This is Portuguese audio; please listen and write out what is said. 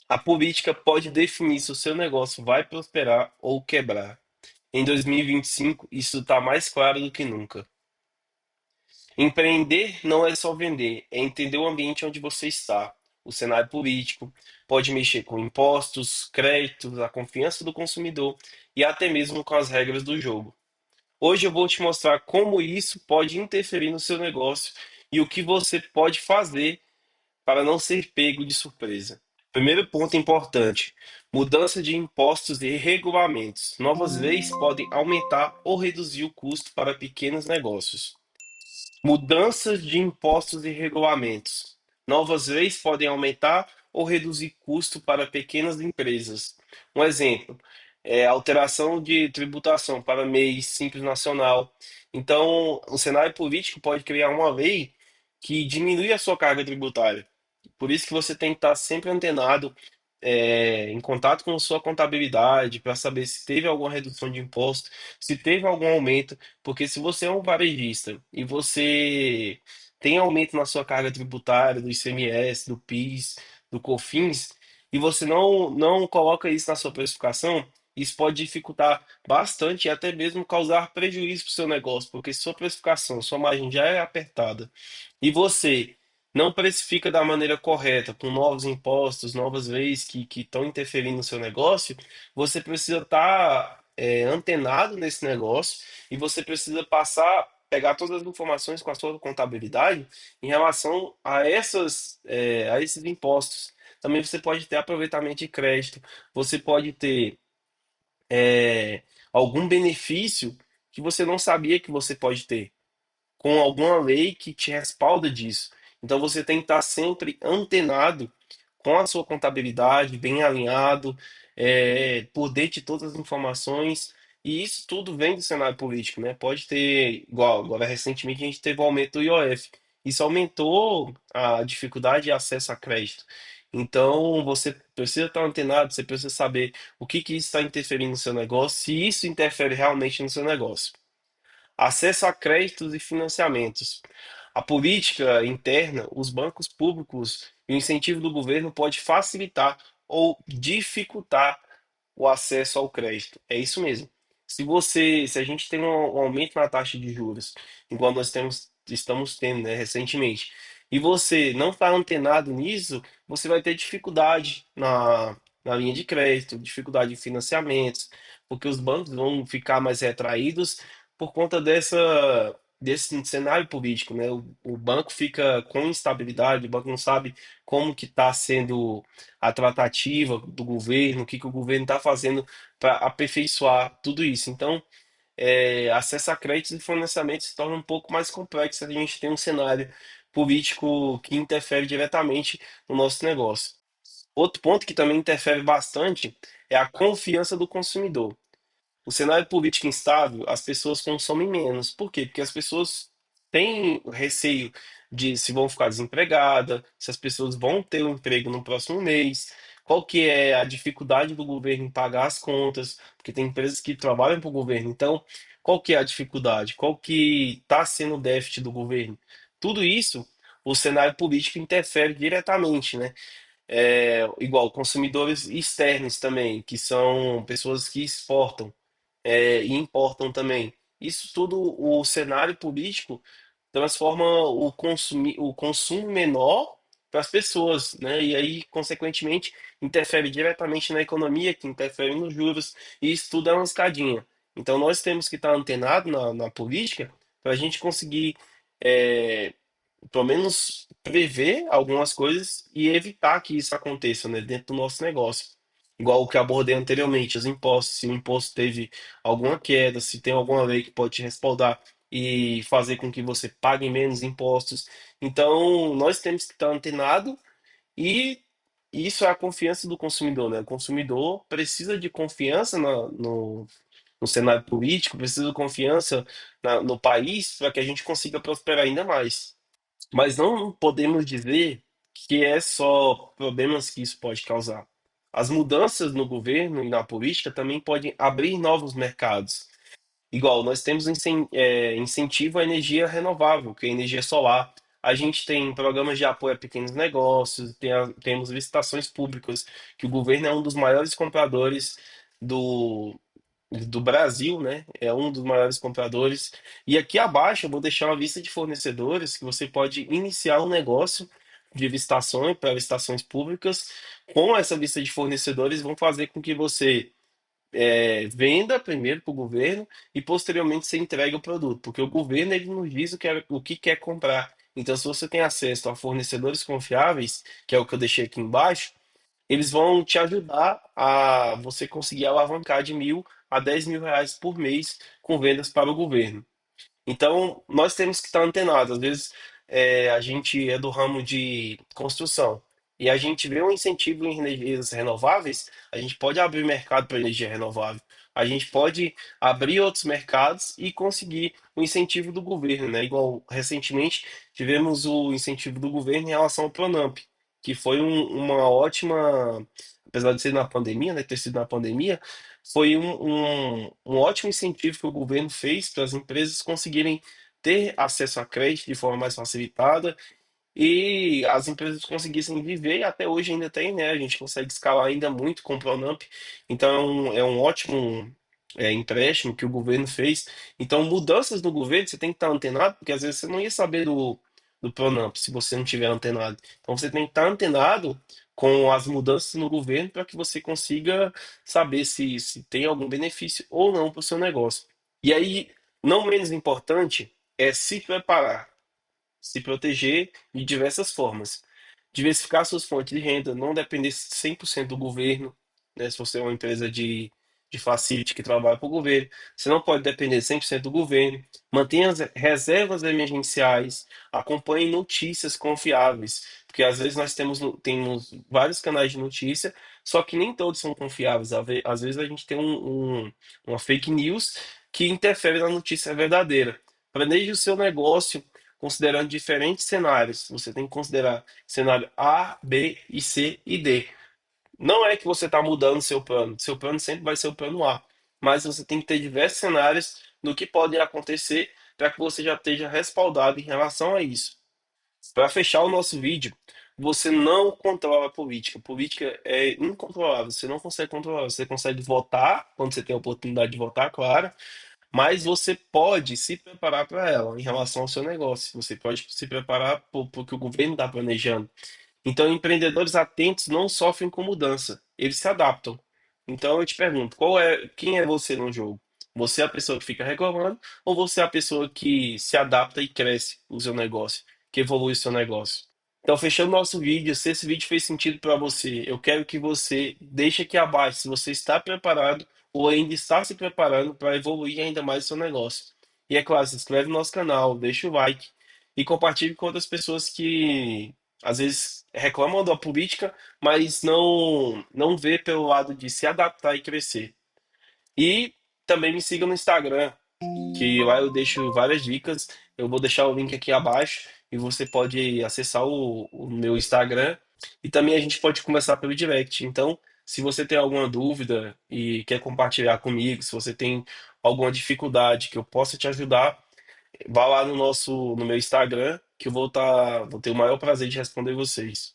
A política pode definir se o seu negócio vai prosperar ou quebrar. Em 2025, isso está mais claro do que nunca. Empreender não é só vender, é entender o ambiente onde você está. O cenário político pode mexer com impostos, créditos, a confiança do consumidor e até mesmo com as regras do jogo. Hoje eu vou te mostrar como isso pode interferir no seu negócio e o que você pode fazer para não ser pego de surpresa. Primeiro ponto importante: mudança de impostos e regulamentos. Novas leis podem aumentar ou reduzir o custo para pequenos negócios. Mudanças de impostos e regulamentos. Novas leis podem aumentar ou reduzir custo para pequenas empresas. Um exemplo é alteração de tributação para MEI Simples Nacional. Então, o cenário político pode criar uma lei que diminui a sua carga tributária. Por isso que você tem que estar sempre antenado, em contato com a sua contabilidade, para saber se teve alguma redução de imposto, se teve algum aumento, porque se você é um varejista e você tem aumento na sua carga tributária, do ICMS, do PIS, do COFINS, e você não coloca isso na sua precificação, isso pode dificultar bastante e até mesmo causar prejuízo para o seu negócio, porque se sua precificação, sua margem já é apertada e você não precifica da maneira correta, com novos impostos, novas leis que estão interferindo no seu negócio, você precisa estar antenado nesse negócio e você precisa passar, pegar todas as informações com a sua contabilidade em relação a a esses impostos. Também você pode ter aproveitamento de crédito, você pode ter é, algum benefício que você não sabia que você pode ter com alguma lei que te respalda disso. Então você tem que estar sempre antenado com a sua contabilidade, bem alinhado, por dentro de todas as informações. E isso tudo vem do cenário político, né? Pode ter, igual agora recentemente a gente teve o aumento do IOF. Isso aumentou a dificuldade de acesso a crédito. Então você precisa estar antenado, você precisa saber o que isso está interferindo no seu negócio, se isso interfere realmente no seu negócio. Acesso a créditos e financiamentos. A política interna, os bancos públicos e o incentivo do governo pode facilitar ou dificultar o acesso ao crédito. É isso mesmo. Se a gente tem um aumento na taxa de juros, igual estamos tendo, né, recentemente, e você não está antenado nisso, você vai ter dificuldade na linha de crédito, dificuldade em financiamentos, porque os bancos vão ficar mais retraídos por conta desse cenário político, né? O banco fica com instabilidade, o banco não sabe como que está sendo a tratativa do governo, o que que o governo está fazendo para aperfeiçoar tudo isso. Então, acesso a créditos e financiamento se torna um pouco mais complexo se a gente tem um cenário político que interfere diretamente no nosso negócio. Outro ponto que também interfere bastante é a confiança do consumidor. O cenário político instável, as pessoas consomem menos. Por quê? Porque as pessoas têm receio de se vão ficar desempregadas, se as pessoas vão ter um emprego no próximo mês, qual que é a dificuldade do governo em pagar as contas, porque tem empresas que trabalham para o governo. Então, qual que é a dificuldade? Qual que está sendo o déficit do governo? Tudo isso, o cenário político interfere diretamente, né? Igual consumidores externos também, que são pessoas que exportam e importam também. Isso tudo, o cenário político transforma o consumo menor para as pessoas, né? E aí, consequentemente, interfere diretamente na economia, que interfere nos juros, e isso tudo é uma escadinha. Então, nós temos que estar antenado na política para a gente conseguir, é, pelo menos, prever algumas coisas e evitar que isso aconteça, né, dentro do nosso negócio. Igual o que abordei anteriormente, os impostos, se o imposto teve alguma queda, se tem alguma lei que pode te respaldar e fazer com que você pague menos impostos. Então, nós temos que estar antenado e isso é a confiança do consumidor, né? O consumidor precisa de confiança no cenário político, precisa de confiança no país para que a gente consiga prosperar ainda mais. Mas não podemos dizer que é só problemas que isso pode causar. As mudanças no governo e na política também podem abrir novos mercados. Igual, nós temos incentivo à energia renovável, que é a energia solar. A gente tem programas de apoio a pequenos negócios, temos licitações públicas, que o governo é um dos maiores compradores do, do Brasil, né? É um dos maiores compradores. E aqui abaixo eu vou deixar uma lista de fornecedores que você pode iniciar um negócio de licitações para licitações públicas. Com essa lista de fornecedores, vão fazer com que você venda primeiro para o governo e posteriormente você entregue o produto, porque o governo ele nos diz o que quer comprar. Então, se você tem acesso a fornecedores confiáveis, que é o que eu deixei aqui embaixo, eles vão te ajudar a você conseguir alavancar de 1.000 a 10.000 reais por mês com vendas para o governo. Então, nós temos que estar antenados. Às vezes, a gente é do ramo de construção e a gente vê um incentivo em energias renováveis, a gente pode abrir mercado para energia renovável. A gente pode abrir outros mercados e conseguir o incentivo do governo, né? Igual recentemente tivemos o incentivo do governo em relação ao Pronamp, que foi uma ótima, apesar de ser na pandemia, né? Ter sido na pandemia, foi um ótimo incentivo que o governo fez para as empresas conseguirem ter acesso a crédito de forma mais facilitada e as empresas conseguissem viver, e até hoje ainda tem, né? A gente consegue escalar ainda muito com o Pronamp, então é um ótimo empréstimo que o governo fez. Então, mudanças no governo, você tem que estar antenado, porque às vezes você não ia saber do Pronamp se você não tiver antenado. Então, você tem que estar antenado com as mudanças no governo para que você consiga saber se tem algum benefício ou não para o seu negócio. E aí, não menos importante, é se preparar, se proteger de diversas formas. Diversificar suas fontes de renda, não depender 100% do governo, né? Se você é uma empresa de facility que trabalha para o governo, você não pode depender 100% do governo. Mantenha as reservas emergenciais, acompanhe notícias confiáveis, porque às vezes nós temos vários canais de notícia, só que nem todos são confiáveis. Às vezes a gente tem uma fake news que interfere na notícia verdadeira. Planeje o seu negócio considerando diferentes cenários. Você tem que considerar cenário A, B e C e D. Não é que você está mudando seu plano sempre vai ser o plano A, mas você tem que ter diversos cenários do que pode acontecer para que você já esteja respaldado em relação a isso. Para fechar o nosso vídeo, você não controla a política. Política é incontrolável, você não consegue controlar. Você consegue votar quando você tem a oportunidade de votar, claro, mas você pode se preparar para ela em relação ao seu negócio. Você pode se preparar para o que o governo está planejando. Então, empreendedores atentos não sofrem com mudança, eles se adaptam. Então, eu te pergunto, quem é você no jogo? Você é a pessoa que fica reclamando ou você é a pessoa que se adapta e cresce o seu negócio, que evolui o seu negócio? Então, fechando nosso vídeo, se esse vídeo fez sentido para você, eu quero que você deixe aqui abaixo se você está preparado ou ainda está se preparando para evoluir ainda mais o seu negócio. E é claro, se inscreve no nosso canal, deixa o like e compartilhe com outras pessoas que às vezes reclamam da política, mas não vê pelo lado de se adaptar e crescer. E também me siga no Instagram, que lá eu deixo várias dicas. Eu vou deixar o link aqui abaixo e você pode acessar o meu Instagram. E também a gente pode conversar pelo direct. Então, se você tem alguma dúvida e quer compartilhar comigo, se você tem alguma dificuldade que eu possa te ajudar, vá lá no meu Instagram, que eu vou ter o maior prazer de responder vocês.